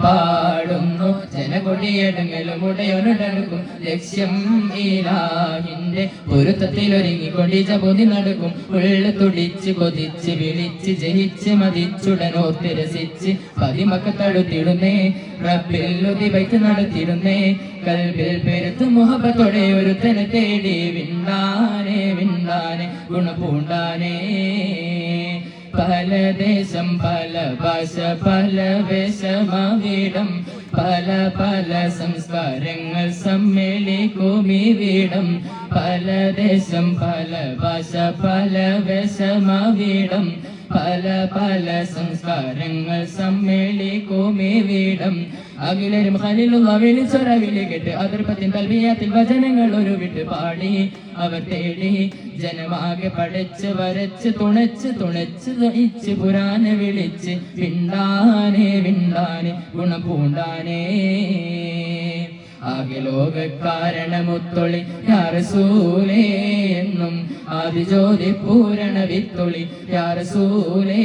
പാടുന്നു ജനകൊടിയടങ്ങലും ഉടയൊനടക്കും ലക്ഷ്യം ഇലാഹിന്റെ പൊരുത്തത്തിലൊരുങ്ങിക്കൊണ്ടിച്ച പൊതി നടക്കും ഉള്ളു തുടിച്ച് കൊതിച്ച് വിളിച്ച് ജയിച്ച് മതിച്ചുടനോർത്ത് രസിച്ച് പതിമക്ക തടുത്തിടുന്നേ റബ്ബിൽ ഉദിവയ്ക്ക് നടത്തിടുന്നേ കൽബിൽ പെരുത്ത് മുഹബത്തോടെ ഒരുത്തനെ തേടി വിണ്ടാനെ വിണ്ടാനെ ഗുണപൂണ്ടാനേ പല ദേശം പല ഭാഷ പല വേഷമാവിടം പല പല സംസ്കാരങ്ങൾ സമ്മേളിക്കുമിവിടം പല ദേശം പല ഭാഷ പല വേഷമാവിടം പല പല സംസ്കാരങ്ങൾ സമ്മേളിക്കുമിവിടം അഖിലരും ഖലീലുള്ള വിളിച്ചൊരവിളി കേട്ട് അതിർപ്പത്തിൻ തൽബിയത്തിൽ വചനങ്ങൾ ഒരു വിട്ട് പാടി അവർ തേടി ജനമാകെ പഠിച്ച് വരച്ച് തുണച്ച് തുണച്ച് പുരാനെ വിളിച്ച് വിണ്ടാനെ വിണ്ടാനെ ഗുണപൂണ്ടാനേ ആകെ ലോകക്കാരണമുത്തൊളി യാ റസൂലേ എന്നും ആദിജ്യോതി പൂരണ വിത്തൊളി യാ റസൂലേ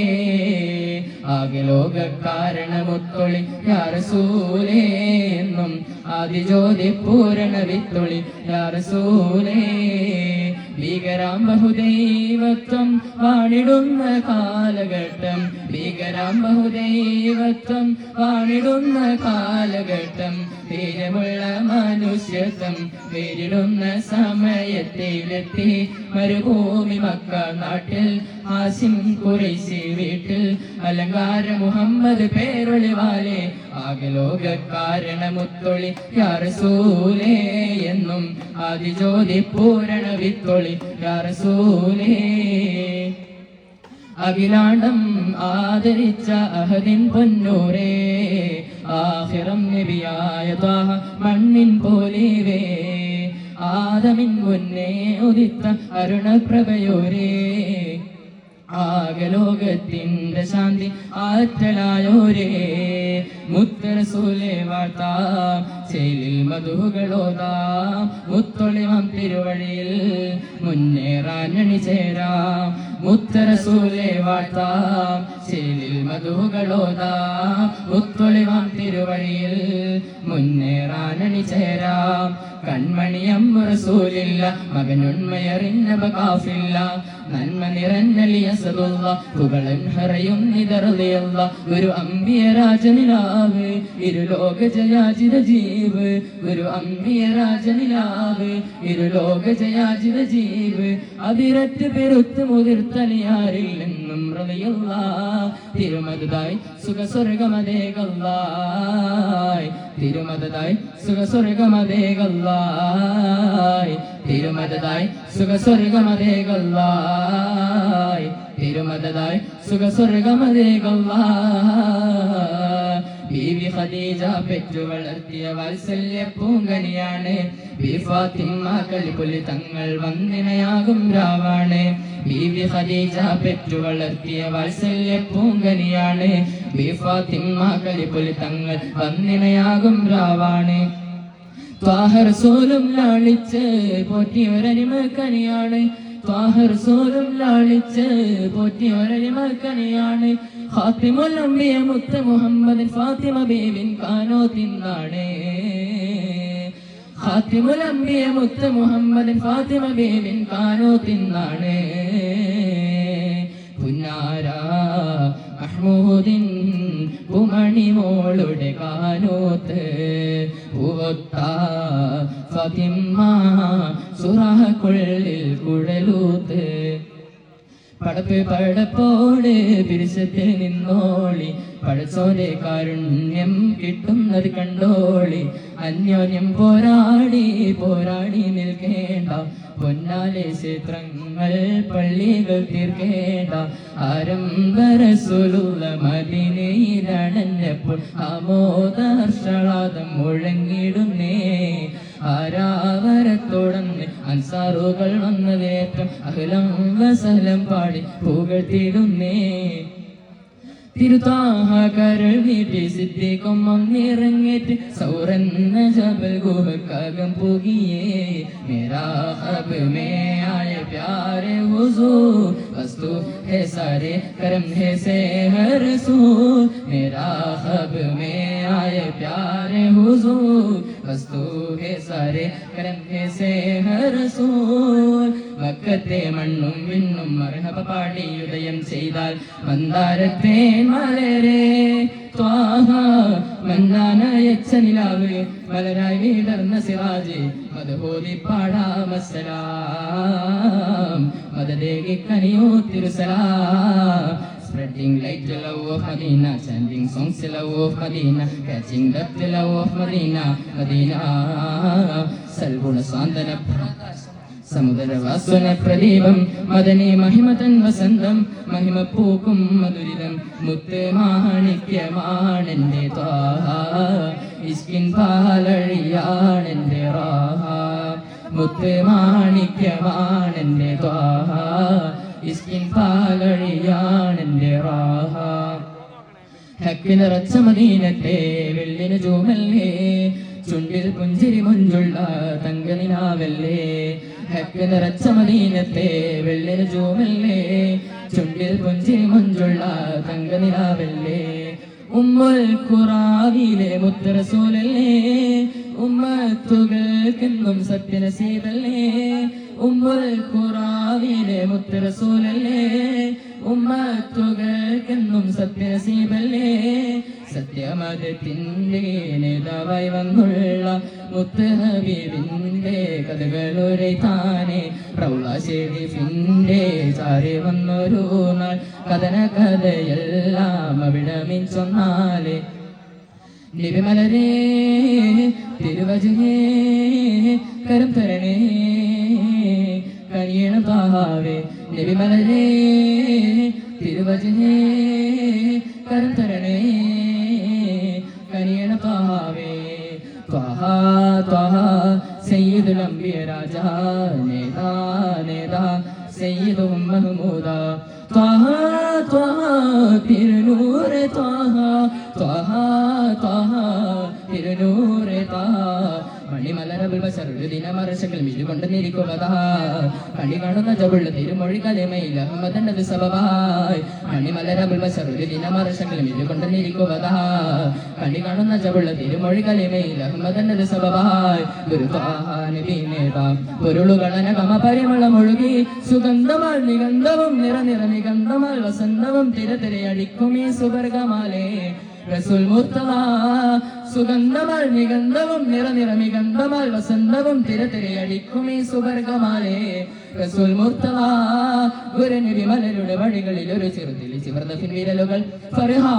ആകെ ലോകക്കാരണമുത്തൊളി യാ റസൂലേ എന്നും ആദിജ്യോതി പൂരണ വിത്തൊളി യാ റസൂലേ ഭീകരാം ബഹുദൈവത്വം വാണിടുന്ന കാലഘട്ടം ഭീകരാം ബഹുദൈവത്വം വാണിടുന്ന കാലഘട്ടം വീരമുള്ള മനുഷ്യത്വം വേരിടുന്ന സമയത്തിലെത്തി മരുഭൂമി മക്ക നാട്ടിൽ ഹാസിം ഖുറൈശി വീട്ടിൽ അലങ്കാര മുഹമ്മദ് പേരൊളിവാലെ ആകെ ലോകക്കാരണമുത്തൊളി യാ റസൂലേ എന്നും ആദിജ്യോതി പൂരണ വിത്തൊളി യാ റസൂലേ അഖിലാണ്ടം ആദരിച്ച അഹദിൻ പൊന്നൂരേ ആഖിറം നബിയായ ത്വാഹ മണ്ണിൻ പോലിവേ ആദമിൻ മുന്നേ ഉദിത്ത അരുണപ്രഭയോരേ ആകലോകത്തിന്റെ ശാന്തി ആറ്റലായോരേ മുത്തറസൂലെ വാഴ്ത്താം ചേലിൽ മധുകളോതാം മുത്തൊളിവാം തിരുവഴിയിൽ മുന്നേറാൻ അണിചേരാം മുത്തറസൂലെ വാഴ്ത്താം ചേലിൽ മധുകളോതാം മുത്തൊളിവാം തിരുവഴിയിൽ മുന്നേറാൻ അണിചേരാം കൺമണിയം റസൂലില്ല മകനുണ്മയറിഞ്ഞ ബകാഫില്ല നന്മ നിറഞ്ഞലിയസദുള്ള പുകളൻ ഹറയും നിതറലിയല്ല ഒരു അമ്പിയ രാജനിലാവ് ഇരുലോക ജയാജിത ജീവ് ഒരു അമ്പിയ രാജനിലാവ് ഇരുലോക ജയാജിത ജീവ് അതിരറ്റ് പെരുത്ത് മുതിർത്തലിയാരിൽ നിന്നും റളിയല്ല തിരുമതായി സുഖസ്വർഗമതേകല്ലായ് തിരുമതായി സുഖസ്വർഗമതേകല്ലായ് തിരുമതായി സുഖസ്വർഗമതേകല്ലായ് തിരുമതായി സുഖസ്വർഗമതേകല്ലായ് ബീവി ഖദീജ പെറ്റു വളർത്തിയ വാത്സല്യ പൂങ്കനിയാണ് ബി ഫാത്തിമ കലിപുലി തങ്ങൾ വന്ദിനയാകും രാവാണ് ബീവി ഖദീജ പെറ്റു വളർത്തിയ വാത്സല്യ പൂങ്കനിയാണ് ബി ഫാത്തിമ കലിപുലി തങ്ങൾ വന്ദിനയാകും രാവാണ് ത്വാഹ റസൂലും ലാളിച്ച് പോറ്റിയൊരനിമക്കനിയാണ് ത്വാഹ റസൂലും ലാളിച്ച് പോറ്റിയൊരനിമക്കനിയാണ് ഖാത്തിമുൽ അംബിയ മുത്ത് മുഹമ്മദ് ഫാത്തിമ ബീവിൻ കാനോ തിന്നാണ് ഖാത്തിമുൽ അംബിയ മുത്ത് മുഹമ്മദ് ഫാത്തിമ ബീവിൻ കാനോ തിന്നാണ് പുന്നാര മഹ്മൂദിൻ പുമണി മോളുടെ കാനോത്ത് പൂവൊത്ത ഫാത്തിമ സുറാഹുള്ളിൽ കുഴലൂത്ത് പടപ്പ് പടപ്പോട് പിരിശത്തിൽ നിന്നോളി പടച്ചോരെ കാരുണ്യം കിട്ടുന്നത് കണ്ടോളി അന്യോന്യം പോരാടി പോരാടി നിൽക്കേണ്ട പൊന്നാലെ ക്ഷേത്രങ്ങൾ പള്ളികൾ തീർക്കേണ്ട ആരംഭരസുലുള്ള മദീനയിലടഞ്ഞപ്പോൾ ആമോദർഷാദം മുഴങ്ങിടുന്നേ ആരാവരത്തോടന്ന് അൻസാറുകൾ വന്നതേറ്റം അഹ്ലം വസഹലം പാടി പുകഴ്ത്തിടുന്നേ തിരുത്താഹ കരൾ നീട്ടി സിദ്ധിക്കും ഒന്നിറങ്ങേറ്റ് സൗറന്ന ജബൽ ഗുഹക്കകം പുകിയേ മേരാ ഹബ് മേ ആയ പ്യാരെ ഹുസൂർ വസ്തു ഹേ സാരെ കരം ഹേ സേ ഹർ സൂർ മേരാ ഹബ് മേ आए प्यारे हुजूर, वस्तु है सारे करम है से हर रसूल. മക്കത്തെ മണ്ണും വിണ്ണും മർഹബ പാടി ഉദയം ചെയ്താൽ മന്ദാരത്തെ മലരെ ത്വാഹ മന്നാനയച്ച നിലാവ് മലരായി വീടർന്ന Siraj മദഹോദി പാടാമസ്സലാം മദദേകി കനിയോ തിരുസലാം. Spreading light the love of Medina, chanting songs the love of Medina, catching up the love of Medina, Medina. Salguna Sandana സമുദ്രവാസുന പ്രദീപം Madani മഹിമതൻ വസന്തം മഹിമ പൂക്കും മധുരിതം മുത്ത് മാണിക്യമാണെന്റെ ത്വാഹ ഇസ്കിൻ പാലഴിയാണെന്റെ റാഹ മുത്ത് മാണിക്യമാണെന്റെ ത്വാഹ ഇസ്കിൻ പാലഴിയാണെന്റെ റാഹ. ഹക്ക് നിറച്ച മദീനത്തെ വെള്ളിന് ജൂമല്ലേ ചുണ്ടിൽ പുഞ്ചിരി മുഞ്ചുള്ള തങ്കനിലാവല്ലേ. ഹക്ക് നിറച്ച മദീനത്തെ വെള്ളിന് ജൂമല്ലേ ചുണ്ടിൽ പുഞ്ചിരി മുഞ്ചുള്ള തങ്കനിലാവല്ലേ. ഉമ്മുൽ ഖുറാവിലെ മുത്ത് റസൂലല്ലേ ഉമ്മത്തുകൾക്കെന്നും സത്യനസീബല്ലേ. ഉമ്മുൽ ഖുറാവിലെ മുത്ത് റസൂലല്ലേ ഉമ്മത്തുകൾക്കെന്നും സത്യനസീബല്ലേ. സത്യമതത്തിന്റെ നേതാവായി വന്നുള്ള മുത്ത് ഹബീബിന്റെ കഥകളുരൈതാനെ റൗള ശരീഫിന്റെ ചാരി വന്നൊരു നാൾ കഥന കഥയെല്ലാം അവിടമിൻ ചൊന്നാലെ. നബിമലരേ തിരുവജഹേ കരം തരണേ കനിയണ താവേ. നബിമലരേ തിരുവജഹേ കരം തരണേ കനിയണ താവേ. ത്വഹ ത്വഹ സയ്യിദുൽ അംബിയ രാജാ നേതാ നേതാ സയ്യിദും മഹ്മൂദ. ത്വഹ ത്വഹ തിരുനൂറെ ത്വഹ ത്വഹ ത്വഹ തിരുനൂറെ ത്വഹ. മണിമലരബുൽ ബശറുൽ ദിനമർശകൾ മിഴികൊണ്ട് നിരിക്കുവതാ കണി കാണുന്ന ജബുള്ള തിരുമൊഴി കലമയിൽ അഹമ്മദ് സബബായ്. മണിമലരബുൽ ബശറുൽ ദിനമർശകൾ മിഴികൊണ്ട് നിരിക്കുവതാ കണി കാണുന്ന ജബുള്ള തിരുമൊഴി കലമയിൽ അഹമ്മദ് സബബായ്. പൊരുളുകളനകമ പരിമളമൊഴുകി സുഗന്ധമാൽ നിഗന്ധവും നിറനിറ നിഗന്ധമാൽ വസന്തവും തിരതിരയടിക്കും ഈ സുവർഗമാലേ റസൂൽ മുർത്തദ. സുഗന്ധമാൽ നിഗന്ധവും നിറനിറ നിഗന്ധമാൽ വസന്തവും തിരതിരയടിക്കും ഈ സുവർഗമാലേ റസൂൽ മുർത്തദ. ഒരു നബി മലരുടെ വഴികളിൽ ഒരു ചെറുതിൽ ചിവർന്ന വിരലുകൾ ഫർഹാ